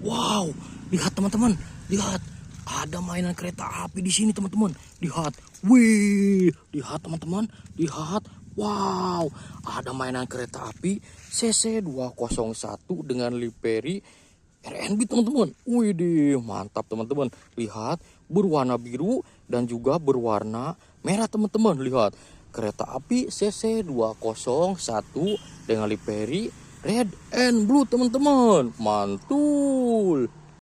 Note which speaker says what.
Speaker 1: Wow, lihat teman-teman, lihat. Ada mainan kereta api di sini teman-teman. Lihat, wih, lihat teman-teman, lihat. Wow, ada mainan kereta api CC201 dengan livery RNB teman-teman. Wih deh, mantap teman-teman. Lihat, berwarna biru dan juga berwarna merah teman-teman. Lihat, kereta api CC201 dengan livery red and blue teman-teman. Mantul.